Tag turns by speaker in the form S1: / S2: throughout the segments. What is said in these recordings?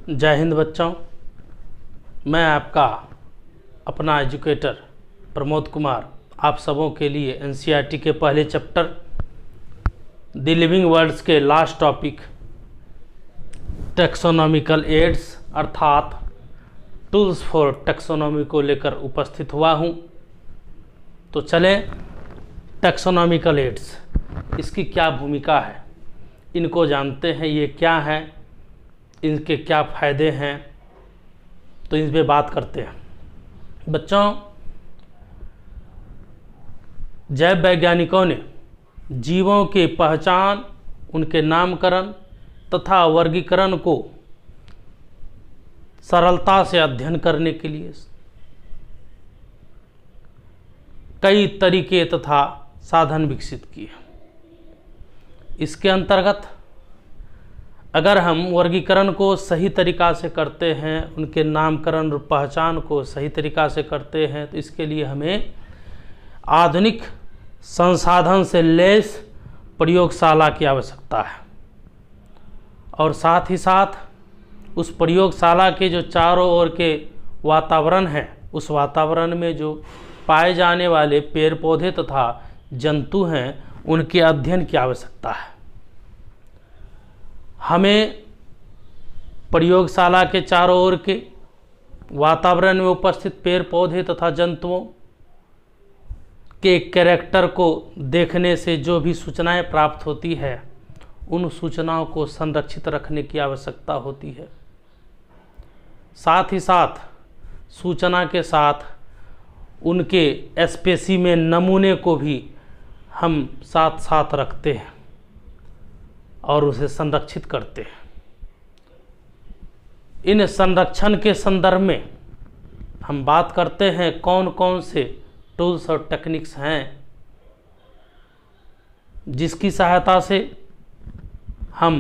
S1: जय हिंद बच्चों, मैं आपका अपना एजुकेटर प्रमोद कुमार आप सबों के लिए एनसीईआरटी के पहले चैप्टर द लिविंग वर्ड्स के लास्ट टॉपिक टैक्सोनॉमिकल एड्स अर्थात टूल्स फॉर टैक्सोनॉमी को लेकर उपस्थित हुआ हूँ। तो चलें, टैक्सोनॉमिकल एड्स, इसकी क्या भूमिका है, इनको जानते हैं। ये क्या है, इनके क्या फ़ायदे हैं, तो इस पे बात करते हैं। बच्चों, जैव वैज्ञानिकों ने जीवों के पहचान, उनके नामकरण तथा वर्गीकरण को सरलता से अध्ययन करने के लिए कई तरीके तथा साधन विकसित किए। इसके अंतर्गत अगर हम वर्गीकरण को सही तरीक़ा से करते हैं, उनके नामकरण और पहचान को सही तरीक़ा से करते हैं, तो इसके लिए हमें आधुनिक संसाधन से लैस प्रयोगशाला की आवश्यकता है। और साथ ही साथ उस प्रयोगशाला के जो चारों ओर के वातावरण है, उस वातावरण में जो पाए जाने वाले पेड़ पौधे तथा जंतु हैं, उनके अध्ययन की आवश्यकता है। हमें प्रयोगशाला के चारों ओर के वातावरण में उपस्थित पेड़ पौधे तथा जंतुओं के कैरेक्टर को देखने से जो भी सूचनाएं प्राप्त होती है, उन सूचनाओं को संरक्षित रखने की आवश्यकता होती है। साथ ही साथ सूचना के साथ उनके स्पेसिमेन नमूने को भी हम साथ साथ रखते हैं और उसे संरक्षित करते हैं। इन संरक्षण के संदर्भ में हम बात करते हैं कौन कौन से टूल्स और टेक्निक्स हैं जिसकी सहायता से हम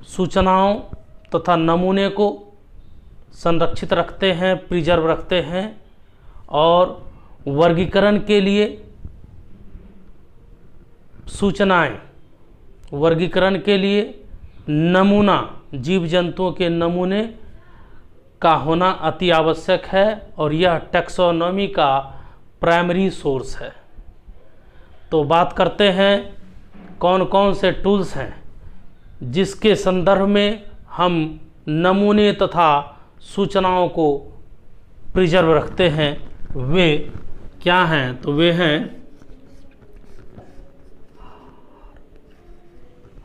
S1: सूचनाओं तथा नमूने को संरक्षित रखते हैं, प्रिजर्व रखते हैं। और वर्गीकरण के लिए सूचनाएं, वर्गीकरण के लिए नमूना, जीव जंतुओं के नमूने का होना अति आवश्यक है और यह टैक्सोनॉमी का प्राइमरी सोर्स है। तो बात करते हैं कौन कौन से टूल्स हैं जिसके संदर्भ में हम नमूने तथा सूचनाओं को प्रिजर्व रखते हैं। वे क्या हैं? तो वे हैं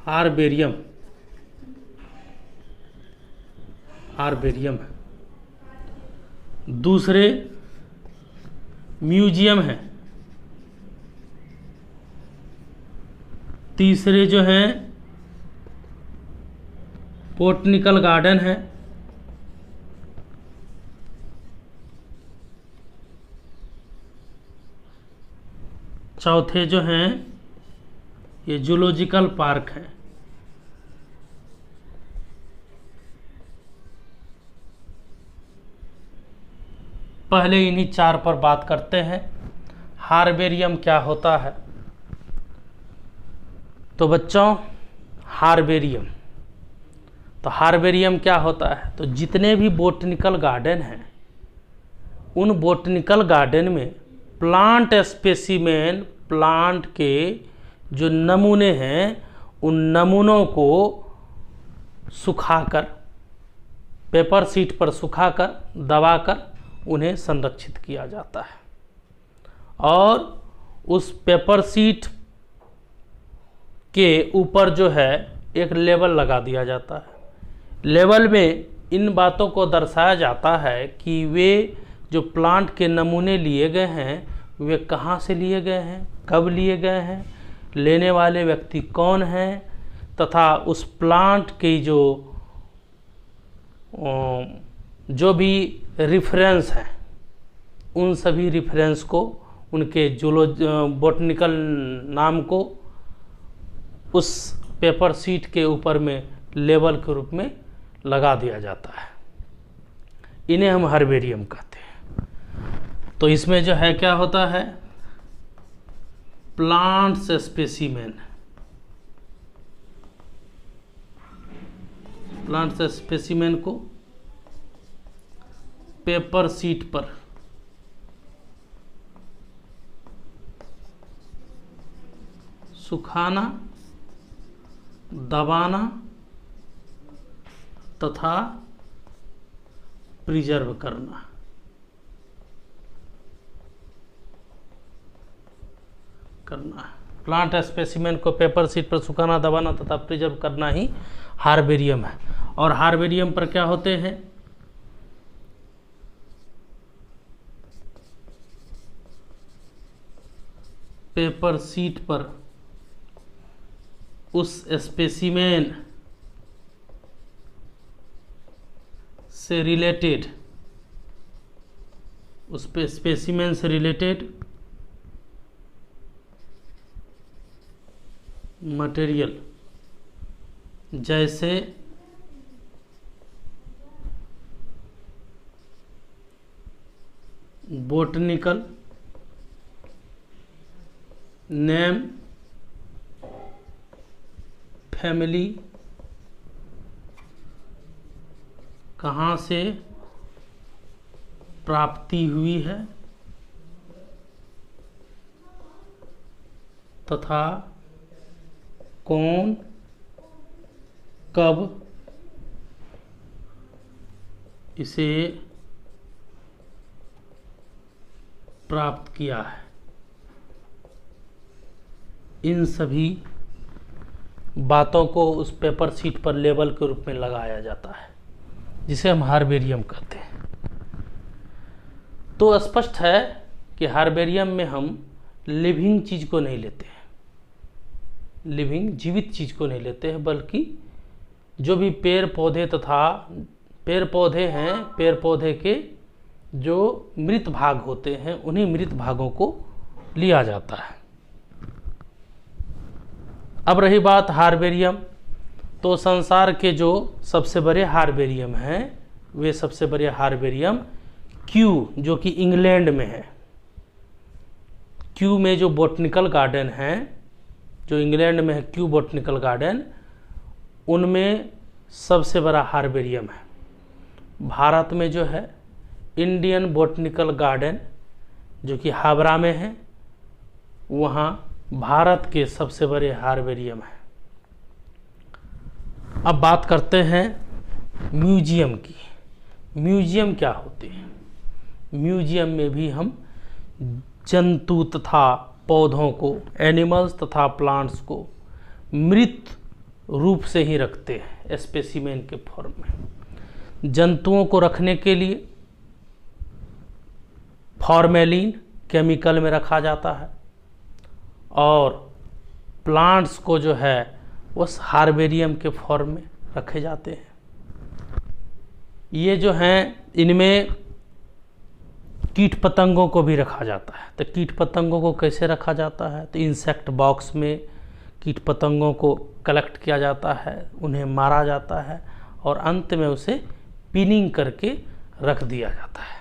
S1: हार्बेरियम है, दूसरे म्यूजियम है, तीसरे जो हैं बोटनिकल गार्डन है, चौथे जो हैं ये जूलॉजिकल पार्क है। पहले इन्हीं चार पर बात करते हैं। हार्बेरियम क्या होता है? तो बच्चों, हार्बेरियम क्या होता है? तो जितने भी बोटनिकल गार्डन हैं, उन बोटनिकल गार्डन में प्लांट स्पेसिमेन, प्लांट के जो नमूने हैं, उन नमूनों को सुखाकर, पेपर शीट पर सुखाकर, दबाकर उन्हें संरक्षित किया जाता है। और उस पेपर शीट के ऊपर जो है एक लेबल लगा दिया जाता है। लेबल में इन बातों को दर्शाया जाता है कि वे जो प्लांट के नमूने लिए गए हैं, वे कहाँ से लिए गए हैं, कब लिए गए हैं, लेने वाले व्यक्ति कौन हैं, तथा उस प्लांट की जो भी रिफरेंस हैं, उन सभी रिफरेंस को, उनके बोटनिकल नाम को उस पेपर शीट के ऊपर में लेबल के रूप में लगा दिया जाता है। इन्हें हम हर्बेरियम कहते हैं। तो इसमें जो है क्या होता है, प्लांट्स स्पेसिमेन, प्लांट स्पेसिमेन को पेपर शीट पर सुखाना, दबाना तथा प्रिजर्व करना। प्लांट स्पेसिमेन को पेपर शीट पर सुखाना, दबाना तथा प्रिजर्व करना ही हार्बेरियम है। और हार्बेरियम पर क्या होते हैं? पेपर शीट पर उस स्पेसिमेन से रिलेटेड, उस स्पेसिमेन से रिलेटेड मटेरियल जैसे बोटनिकल नेम, फैमिली, कहाँ से प्राप्ति हुई है तथा कौन कब इसे प्राप्त किया है, इन सभी बातों को उस पेपर शीट पर लेबल के रूप में लगाया जाता है, जिसे हम हार्बेरियम कहते हैं। तो स्पष्ट है कि हार्बेरियम में हम लिविंग चीज को नहीं लेते हैं, लिविंग जीवित चीज को नहीं लेते हैं, बल्कि जो भी पेड़ पौधे तथा पेड़ पौधे हैं, पेड़ पौधे के जो मृत भाग होते हैं, उन्हीं मृत भागों को लिया जाता है। अब रही बात हार्बेरियम, तो संसार के जो सबसे बड़े हार्बेरियम हैं, वे सबसे बड़े हार्बेरियम क्यू, जो कि इंग्लैंड में है, क्यू में जो बोटनिकल गार्डन है, जो इंग्लैंड में है क्यू बोटनिकल गार्डन, उनमें सबसे बड़ा हार्बेरियम है। भारत में जो है इंडियन बोटनिकल गार्डन, जो कि हावड़ा में है, वहाँ भारत के सबसे बड़े हार्बेरियम है। अब बात करते हैं म्यूजियम की। म्यूजियम क्या होते हैं? म्यूजियम में भी हम जंतु तथा पौधों को, एनिमल्स तथा प्लांट्स को मृत रूप से ही रखते हैं, स्पेसिमेन के फॉर्म में। जंतुओं को रखने के लिए फॉर्मेलिन केमिकल में रखा जाता है, और प्लांट्स को जो है उस हार्बेरियम के फॉर्म में रखे जाते हैं। ये जो हैं, इनमें कीट पतंगों को भी रखा जाता है। तो कीट पतंगों को कैसे रखा जाता है? तो इंसेक्ट बॉक्स में कीट पतंगों को कलेक्ट किया जाता है, उन्हें मारा जाता है, और अंत में उसे पिनिंग करके रख दिया जाता है।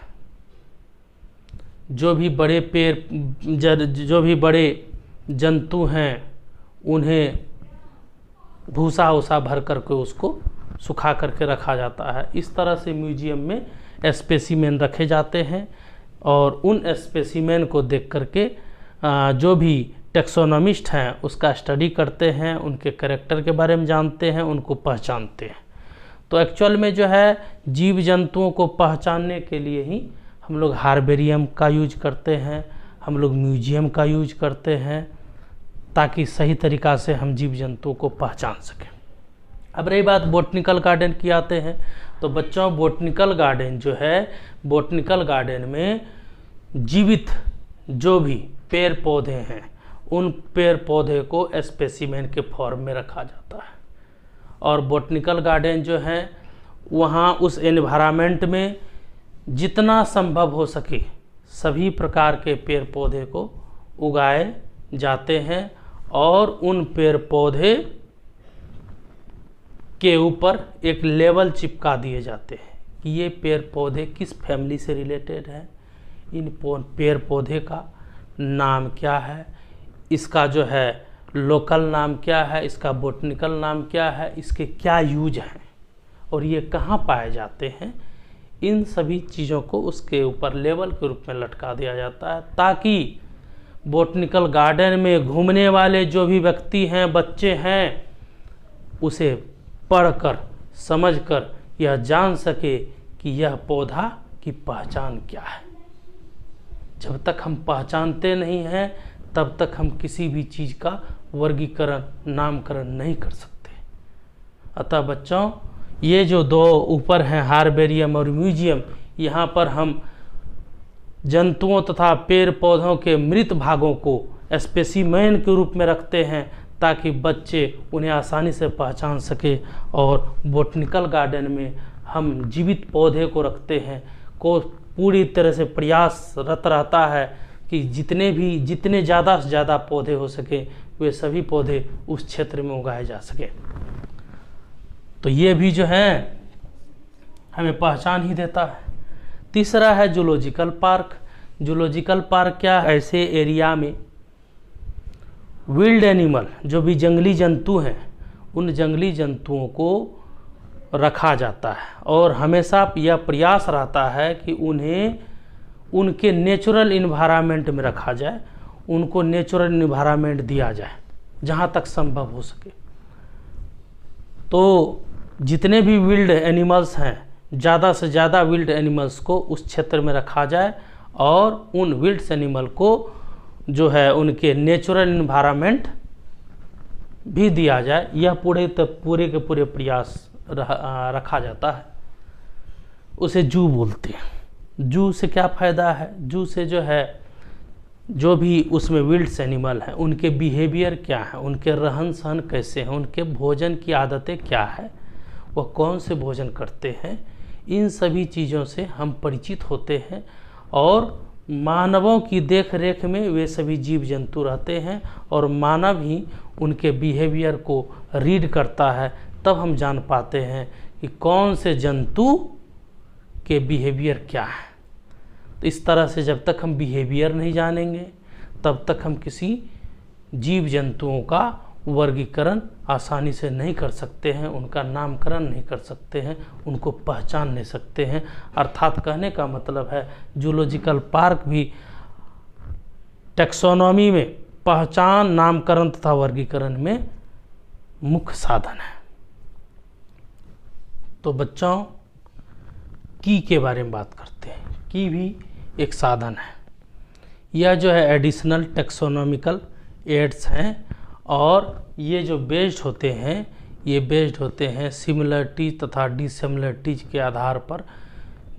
S1: जो भी बड़े जो भी बड़े जंतु हैं, उन्हें भूसा वूसा भर करके उसको सुखा करके रखा जाता है। इस तरह से म्यूजियम में स्पेसिमेन रखे जाते हैं, और उन स्पेसिमेन को देख करके जो भी टेक्सोनोमिस्ट हैं उसका स्टडी करते हैं, उनके कैरेक्टर के बारे में जानते हैं, उनको पहचानते हैं। तो एक्चुअल में जो है जीव जंतुओं को पहचानने के लिए ही हम लोग हार्बेरियम का यूज करते हैं, हम लोग म्यूजियम का यूज करते हैं, ताकि सही तरीक़ा से हम जीव जंतुओं को पहचान सकें। अब रही बात बोटनिकल गार्डन की आते हैं, तो बच्चों बोटनिकल गार्डन जो है, बोटनिकल गार्डन में जीवित जो भी पेड़ पौधे हैं, उन पेड़ पौधे को स्पेसिमेन के फॉर्म में रखा जाता है। और बोटनिकल गार्डन जो है, वहाँ उस एनवायरनमेंट में जितना संभव हो सके सभी प्रकार के पेड़ पौधे को उगाए जाते हैं, और उन पेड़ पौधे के ऊपर एक लेबल चिपका दिए जाते हैं कि ये पेड़ पौधे किस फैमिली से रिलेटेड है, इन पेड़ पौधे का नाम क्या है, इसका जो है लोकल नाम क्या है, इसका बोटनिकल नाम क्या है, इसके क्या यूज हैं, और ये कहाँ पाए जाते हैं, इन सभी चीज़ों को उसके ऊपर लेबल के रूप में लटका दिया जाता है, ताकि बॉटनिकल गार्डन में घूमने वाले जो भी व्यक्ति हैं, बच्चे हैं, उसे पढ़कर समझकर यह जान सके कि यह पौधा की पहचान क्या है। जब तक हम पहचानते नहीं हैं तब तक हम किसी भी चीज़ का वर्गीकरण, नामकरण नहीं कर सकते। अतः बच्चों, ये जो दो ऊपर हैं, हार्बेरियम और म्यूजियम, यहाँ पर हम जंतुओं तथा पेड़ पौधों के मृत भागों को स्पेसिमेन के रूप में रखते हैं, ताकि बच्चे उन्हें आसानी से पहचान सके। और बॉटनिकल गार्डन में हम जीवित पौधे को रखते हैं, को पूरी तरह से प्रयासरत रहता है कि जितने ज़्यादा से ज़्यादा पौधे हो सके, वे सभी पौधे उस क्षेत्र में उगाए जा सके। तो ये भी जो है हमें पहचान ही देता है। तीसरा है जूलॉजिकल पार्क। जूलॉजिकल पार्क क्या है? ऐसे एरिया में विल्ड एनिमल, जो भी जंगली जंतु हैं, उन जंगली जंतुओं को रखा जाता है और हमेशा यह प्रयास रहता है कि उन्हें उनके नेचुरल इन्वायरमेंट में रखा जाए, उनको नेचुरल इन्वायरमेंट दिया जाए जहाँ तक संभव हो सके। तो जितने भी विल्ड एनिमल्स हैं, ज़्यादा से ज़्यादा विल्ड एनिमल्स को उस क्षेत्र में रखा जाए और उन विल्ड एनिमल को जो है उनके नेचुरल इन्वायरमेंट भी दिया जाए। यह पूरे के पूरे प्रयास रखा जाता है। उसे जू बोलते हैं। जू से क्या फ़ायदा है? जू से जो है, जो भी उसमें विल्ड एनिमल हैं, उनके बिहेवियर क्या है, उनके रहन सहन कैसे हैं, उनके भोजन की आदतें क्या है, वह कौन से भोजन करते हैं, इन सभी चीज़ों से हम परिचित होते हैं। और मानवों की देख रेख में वे सभी जीव जंतु रहते हैं और मानव ही उनके बिहेवियर को रीड करता है। तब हम जान पाते हैं कि कौन से जंतु के बिहेवियर क्या है। तो इस तरह से जब तक हम बिहेवियर नहीं जानेंगे तब तक हम किसी जीव जंतुओं का वर्गीकरण आसानी से नहीं कर सकते हैं, उनका नामकरण नहीं कर सकते हैं, उनको पहचान नहीं सकते हैं। अर्थात कहने का मतलब है जूलॉजिकल पार्क भी टैक्सोनॉमी में पहचान, नामकरण तथा वर्गीकरण में मुख्य साधन है। तो बच्चों, की के बारे में बात करते हैं। की भी एक साधन है। यह जो है एडिशनल टैक्सोनॉमिकल एड्स हैं और ये जो बेस्ड होते हैं, ये बेस्ड होते हैं सिमिलरिटीज तथा डिसिमिलरिटीज के आधार पर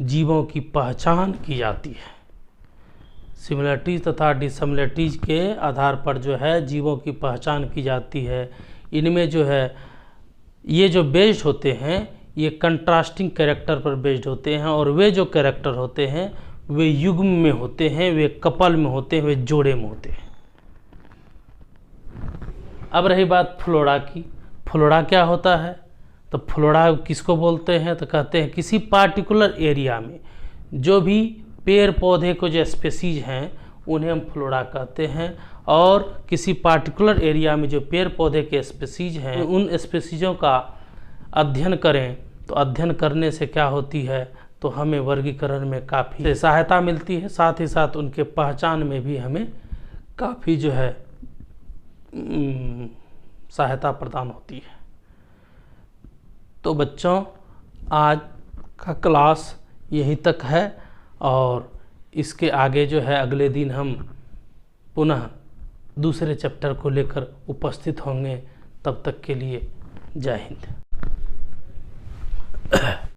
S1: जीवों की पहचान की जाती है। सिमिलरिटीज तथा डिसिमिलरिटीज के आधार पर जो है जीवों की पहचान की जाती है। इनमें जो है ये जो बेस्ड होते हैं, ये कंट्रास्टिंग कैरेक्टर पर बेस्ड होते हैं और वे जो कैरेक्टर होते हैं वे युग्म में होते हैं, वे कपल में होते हैं, वे जोड़े में होते हैं। अब रही बात फ्लोरा की। फ्लोरा क्या होता है? तो फ्लोरा किसको बोलते हैं? तो कहते हैं किसी पार्टिकुलर एरिया में जो भी पेड़ पौधे को जो स्पेसीज हैं उन्हें हम फ्लोरा कहते हैं। और किसी पार्टिकुलर एरिया में जो पेड़ पौधे के स्पेसीज हैं, उन स्पेसीजों का अध्ययन करें तो अध्ययन करने से क्या होती है, तो हमें वर्गीकरण में काफ़ी सहायता मिलती है, साथ ही साथ उनके पहचान में भी हमें काफ़ी जो है सहायता प्रदान होती है। तो बच्चों, आज का क्लास यहीं तक है और इसके आगे जो है अगले दिन हम पुनः दूसरे चैप्टर को लेकर उपस्थित होंगे। तब तक के लिए जय हिंद।